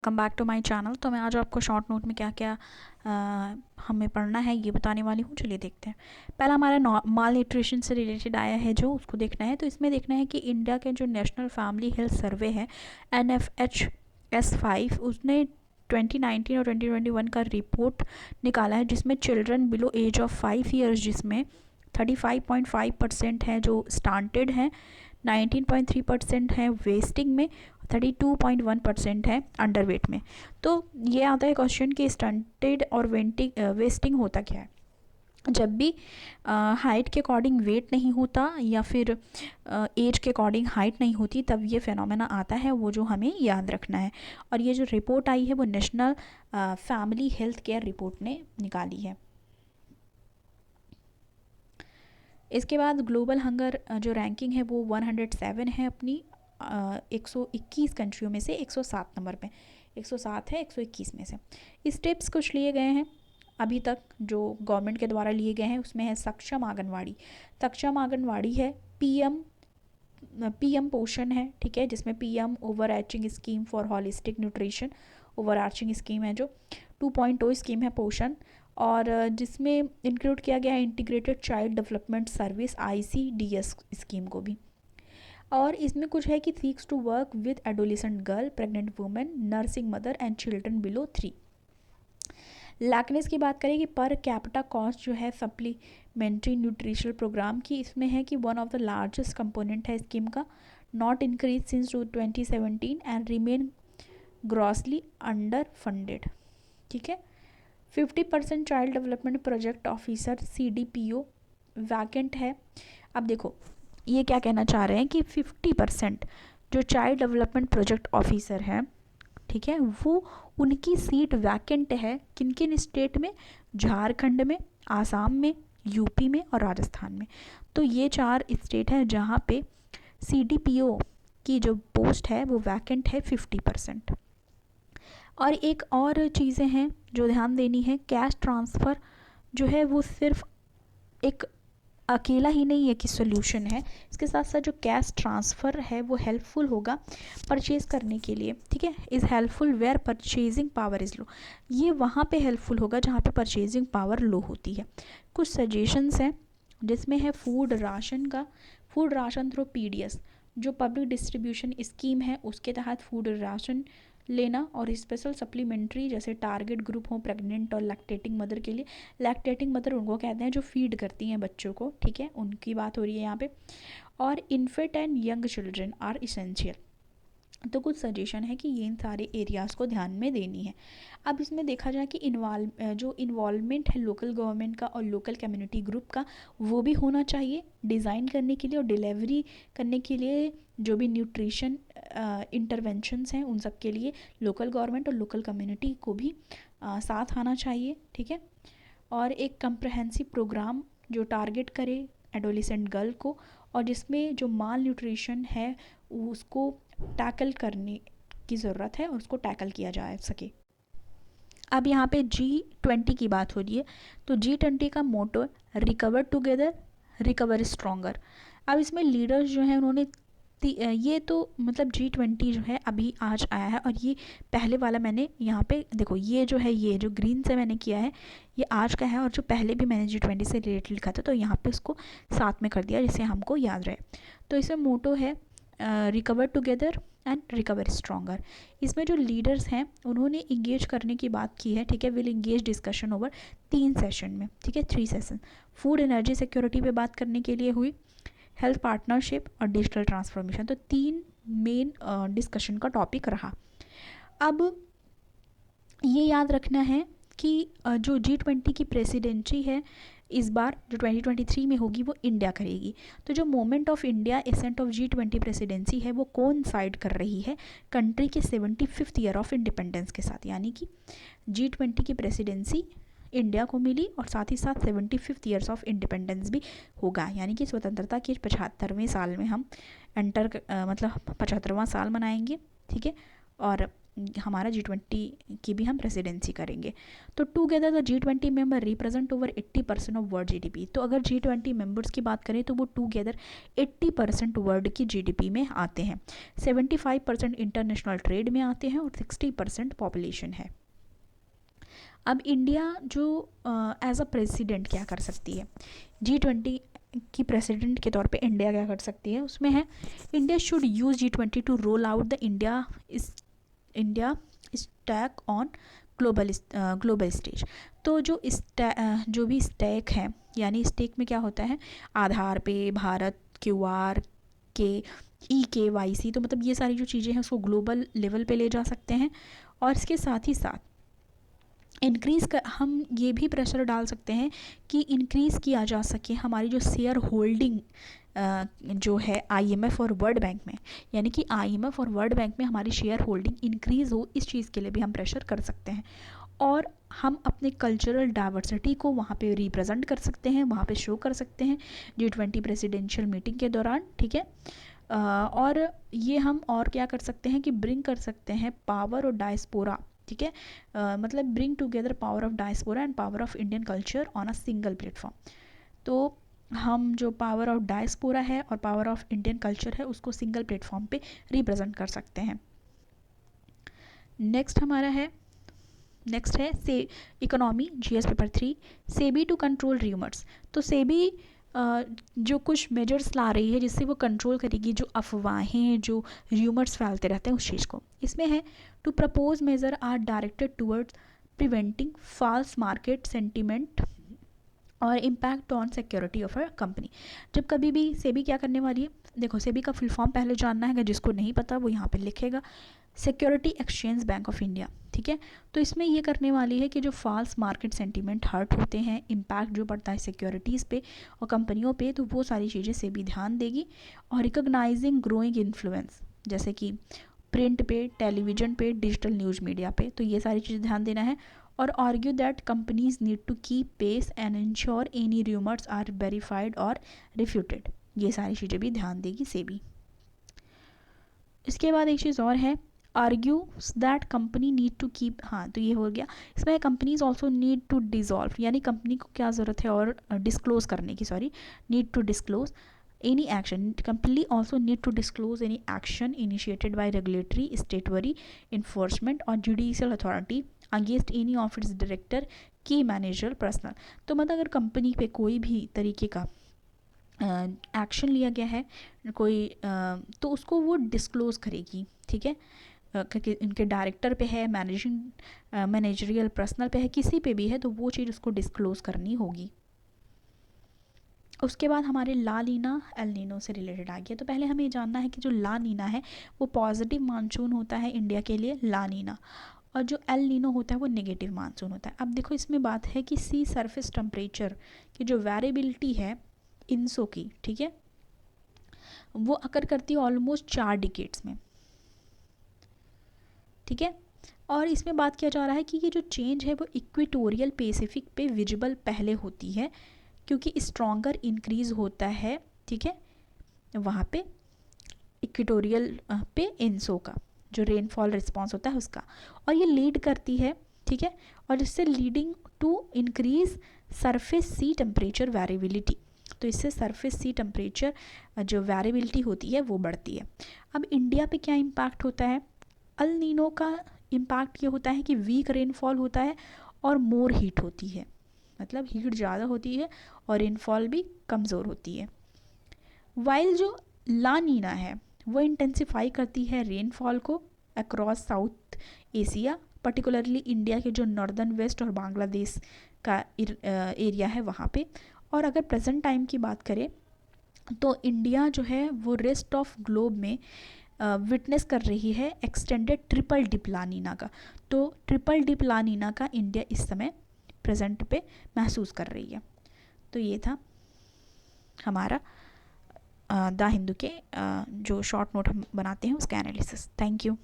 Come back to my channel. तो मैं आज आपको शॉर्ट नोट में क्या क्या हमें पढ़ना है ये बताने वाली हूँ। चलिए देखते हैं। पहला हमारा माल न्यूट्रिशन से रिलेटेड आया है, जो उसको देखना है। तो इसमें देखना है कि इंडिया के जो नेशनल फैमिली हेल्थ सर्वे है NFHS5, उसने 2019 और 2021 का रिपोर्ट निकाला है, जिसमें children below age of 5 years, जिसमें 35.5% है जो स्टांटेड हैं, 19.3% है वेस्टिंग में, 32.1% है अंडरवेट में। तो ये आता है क्वेश्चन कि स्टंटेड और वेस्टिंग होता क्या है। जब भी हाइट के अकॉर्डिंग वेट नहीं होता या फिर एज के अकॉर्डिंग हाइट नहीं होती, तब ये फेनोमेना आता है, वो जो हमें याद रखना है। और ये जो रिपोर्ट आई है वो national family health care report ने निकाली है। इसके बाद ग्लोबल हंगर जो रैंकिंग है वो 107 है अपनी 121 कंट्रियों में से 107 नंबर पे, 107 है 121 में से। स्टेप्स कुछ लिए गए हैं अभी तक जो गवर्नमेंट के द्वारा लिए गए हैं, उसमें है सक्षम आंगनवाड़ी। सक्षम आंगनवाड़ी है, पीएम पोषण है, ठीक है, जिसमें PM over arching scheme for holistic nutrition, over arching scheme है जो 2.0 स्कीम है पोषण, और जिसमें इंक्लूड किया गया है integrated child development service ICDS scheme को भी। और इसमें कुछ है कि seeks to work with adolescent girl, pregnant women, nursing mother and children below 3। Lackness की बात करें कि पर कैपिटा कॉस्ट जो है सप्लीमेंट्री न्यूट्रिशनल प्रोग्राम की, इसमें है कि one of the largest component है स्कीम का, not increase since 2017 and remain grossly under funded, ठीक है। 50% child development project officer CDPO vacant है। अब देखो ये क्या कहना चाह रहे हैं कि 50% जो चाइल्ड डेवलपमेंट प्रोजेक्ट ऑफिसर हैं, ठीक है, वो उनकी सीट वैकेंट है किन किन स्टेट में, झारखंड में, आसाम में, यूपी में और राजस्थान में। तो ये 4 स्टेट हैं जहाँ पे CDPO की जो पोस्ट है वो वैकेंट है 50%। और एक और चीज़ें हैं जो ध्यान देनी है, कैश ट्रांसफ़र जो है वो सिर्फ एक अकेला ही नहीं है कि सोल्यूशन है, इसके साथ साथ जो कैश ट्रांसफ़र है वो हेल्पफुल होगा परचेज़ करने के लिए, ठीक है। Is helpful where purchasing power is low, ये वहाँ पे हेल्पफुल होगा जहाँ पे परचेजिंग पावर लो होती है। कुछ सजेशंस हैं जिसमें है फूड राशन का, फूड राशन थ्रू PDS जो पब्लिक डिस्ट्रीब्यूशन स्कीम है उसके तहत फूड राशन लेना, और स्पेशल सप्लीमेंट्री जैसे टारगेट ग्रुप हो प्रेग्नेंट और लैक्टेटिंग मदर के लिए। लैक्टेटिंग मदर उनको कहते हैं जो फीड करती हैं बच्चों को, ठीक है, उनकी बात हो रही है यहाँ पे। और infant and young children are essential. तो कुछ सजेशन है कि ये इन सारे एरियाज़ को ध्यान में देनी है। अब इसमें देखा जाए कि जो इन्वॉल्वमेंट है लोकल गवर्नमेंट का और लोकल कम्युनिटी ग्रुप का, वो भी होना चाहिए डिज़ाइन करने के लिए और डिलीवरी करने के लिए। जो भी न्यूट्रिशन इंटरवेंशंस हैं उन सब के लिए लोकल गवर्नमेंट और लोकल कम्युनिटी को भी साथ आना चाहिए, ठीक है। और एक कंप्रहेंसिव प्रोग्राम जो टारगेट करे एडोलेसेंट गर्ल को, और जिसमें जो माल न्यूट्रिशन है उसको टैकल करने की ज़रूरत है और उसको टैकल किया जा सके। अब यहाँ पे G20 की बात हो रही है, तो G20 का मोटो रिकवर टुगेदर, रिकवर स्ट्रॉन्गर। अब इसमें लीडर्स जो हैं उन्होंने ये तो मतलब G20 जो है अभी आज आया है, और ये पहले वाला मैंने यहाँ पे देखो, ये जो है ये जो ग्रीन से मैंने किया है ये आज का है, और जो पहले भी मैंने G20 से रिलेटेड लिखा था तो यहाँ पे उसको साथ में कर दिया जिससे हमको याद रहे। तो इसमें मोटो है recover together and recover stronger. इसमें जो लीडर्स हैं उन्होंने इंगेज करने की बात की है, ठीक है, will engage discussion over 3 session में, ठीक है, 3 सेशन। फूड एनर्जी सिक्योरिटी पे बात करने के लिए हुई, हेल्थ पार्टनरशिप और डिजिटल ट्रांसफॉर्मेशन, तो 3 मेन डिस्कशन का टॉपिक रहा। अब ये याद रखना है कि जो G20 की प्रेसिडेंसी है इस बार जो 2023 में होगी वो इंडिया करेगी। तो जो moment of India ascent of G20 presidency है वो कौन साइड कर रही है कंट्री के 75th ईयर ऑफ इंडिपेंडेंस के साथ, यानी कि G20 की प्रेसिडेंसी इंडिया को मिली और साथ ही साथ 75th ईयर्स ऑफ इंडिपेंडेंस भी होगा, यानी कि स्वतंत्रता के 75वें साल में हम मतलब 75वां साल मनाएंगे, ठीक है। और हमारा G20 की भी हम प्रेसिडेंसी करेंगे। तो together the G20 member represent over 80% of world GDP। तो अगर G20 मेंबर्स की बात करें तो वो टुगेदर 80% वर्ल्ड की GDP में आते हैं, 75% इंटरनेशनल ट्रेड में आते हैं और 60% पॉपुलेशन है। अब इंडिया जो एज अ प्रेसिडेंट क्या कर सकती है, G20 की प्रेसिडेंट के तौर पे इंडिया क्या कर सकती है, उसमें है India should use G20 to roll out the India stack on global stage. तो जो भी स्टैक है, यानी स्टेक में क्या होता है, आधार पे, भारत, QR के, EKYC, तो मतलब ये सारी जो चीज़ें हैं उसको ग्लोबल लेवल पे ले जा सकते हैं। और इसके साथ ही साथ हम ये भी प्रेशर डाल सकते हैं कि इंक्रीज़ किया जा सके हमारी जो शेयर होल्डिंग जो है IMF और वर्ल्ड बैंक में, यानी कि IMF और वर्ल्ड बैंक में हमारी शेयर होल्डिंग इंक्रीज़ हो, इस चीज़ के लिए भी हम प्रेशर कर सकते हैं। और हम अपने कल्चरल डाइवर्सिटी को वहाँ पे रिप्रेजेंट कर सकते हैं, वहाँ पे शो कर सकते हैं G20 प्रेसिडेंशियल मीटिंग के दौरान, ठीक है। और ये हम और क्या कर सकते हैं कि ब्रिंग कर सकते हैं पावर और डायस्पोरा, ठीक है, मतलब bring together power of diaspora and power of Indian culture on a single platform. तो हम जो पावर ऑफ डायस्पोरा है और पावर ऑफ इंडियन कल्चर है उसको सिंगल प्लेटफॉर्म पे रिप्रेजेंट कर सकते हैं। नेक्स्ट है से economy, GS paper 3, SEBI to control rumours. तो सेबी जो कुछ मेजर्स ला रही है जिससे वो कंट्रोल करेगी जो अफवाहें, जो र्यूमर्स फैलते रहते हैं उस चीज़ को। इसमें है to propose measure are directed towards preventing false market sentiment और impact on security of a company. जब कभी भी सेबी क्या करने वाली है, देखो सेबी का फुल फॉर्म पहले जानना है, जिसको नहीं पता वो यहाँ पे लिखेगा, security exchange bank of India, ठीक है। तो इसमें ये करने वाली है कि जो फॉल्स मार्केट सेंटीमेंट हर्ट होते हैं, इम्पैक्ट जो पड़ता है सिक्योरिटीज़ पे और कंपनियों पे, तो वो सारी चीज़ें सेबी ध्यान देगी। और रिकॉग्नाइजिंग ग्रोइंग इन्फ्लुएंस, जैसे कि प्रिंट पे, टेलीविज़न पे, डिजिटल न्यूज़ मीडिया पे, तो ये सारी चीज़ें ध्यान देना है। और argue that companies need to keep pace and ensure any rumours are verified और रिफ्यूटेड, ये सारी चीज़ें भी ध्यान देगी सेबी। इसके बाद एक चीज़ और है, argues that company need to keep, हाँ तो ये हो गया। इसमें companies also need to dissolve, यानी कंपनी को क्या ज़रूरत है और डिस्क्लोज करने की, need to disclose any action. Company also need to disclose any action initiated by regulatory, statutory, enforcement or judicial authority against any of its director, key managerial personnel. तो मतलब अगर कंपनी पे कोई भी तरीके का एक्शन लिया गया है कोई तो उसको वो डिस्क्लोज करेगी, ठीक है, क्योंकि इनके डायरेक्टर पे है, मैनेजरियल पर्सनल पे है, किसी पे भी है तो वो चीज़ उसको डिस्क्लोज करनी होगी। उसके बाद हमारे ला नीना एल नीनो से रिलेटेड आ गया। तो पहले हमें जानना है कि जो ला नीना है वो पॉजिटिव मानसून होता है इंडिया के लिए, ला नीना, और जो एल नीनो होता है वो नेगेटिव मानसून होता है। अब देखो इसमें बात है कि सी सरफेस टेम्परेचर की जो वेरिएबिलिटी है इंसो की, ठीक है, वो अकर करती है ऑलमोस्ट 4 डिकेड्स में, ठीक है। और इसमें बात किया जा रहा है कि ये जो चेंज है वो इक्वेटोरियल पैसिफिक पे विजिबल पहले होती है क्योंकि स्ट्रॉन्गर इंक्रीज़ होता है, ठीक है, वहाँ पे इक्वेटोरियल पे इंसो का जो रेनफॉल रिस्पॉन्स होता है उसका, और ये लीड करती है, ठीक है, और इससे leading to increase surface sea temperature variability. तो इससे सरफेस सी टेम्परेचर जो वेरिएबिलिटी होती है वो बढ़ती है। अब इंडिया पे क्या इम्पैक्ट होता है, अल नीनो का इम्पैक्ट ये होता है कि वीक रेनफॉल होता है और मोर हीट होती है, मतलब हीट ज़्यादा होती है और रेनफॉल भी कमज़ोर होती है। वाइल जो ला नीना है वो इंटेंसिफाई करती है रेनफॉल को across south Asia, particularly India के जो नॉर्दर्न वेस्ट और बांग्लादेश का एरिया है वहाँ पे। और अगर प्रेजेंट टाइम की बात करें तो इंडिया जो है वो रेस्ट ऑफ ग्लोब में विटनेस कर रही है एक्सटेंडेड ट्रिपल डिप ला नीना का। तो ट्रिपल डिप ला नीना का इंडिया इस समय प्रेजेंट पे महसूस कर रही है। तो ये था हमारा द हिंदू के जो शॉर्ट नोट हम बनाते हैं उसका एनालिसिस। Thank you.